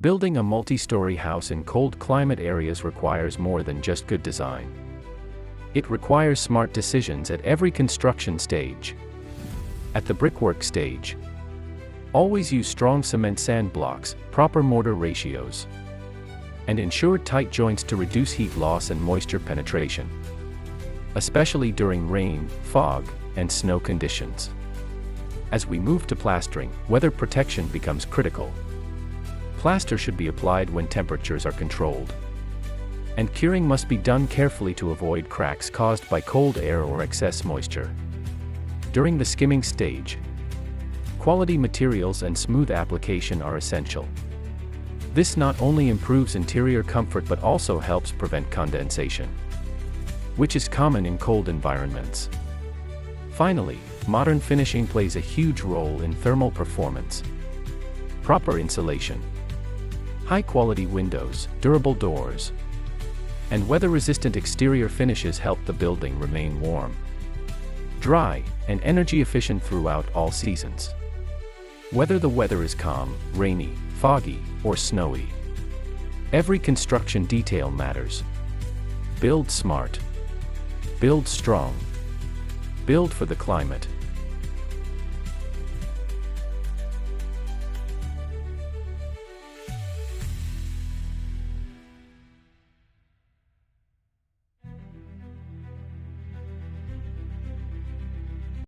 Building a multi-story house in cold climate areas requires more than just good design. It requires smart decisions at every construction stage. At the brickwork stage, always use strong cement sand blocks, proper mortar ratios, and ensure tight joints to reduce heat loss and moisture penetration, especially during rain, fog, and snow conditions. As we move to plastering, weather protection becomes critical. Plaster should be applied when temperatures are controlled, and curing must be done carefully to avoid cracks caused by cold air or excess moisture. During the skimming stage, quality materials and smooth application are essential. This not only improves interior comfort but also helps prevent condensation, which is common in cold environments. Finally, modern finishing plays a huge role in thermal performance. Proper insulation, high-quality windows, durable doors, and weather-resistant exterior finishes help the building remain warm, dry, and energy-efficient throughout all seasons. Whether the weather is calm, rainy, foggy, or snowy, every construction detail matters. Build smart. Build strong. Build for the climate.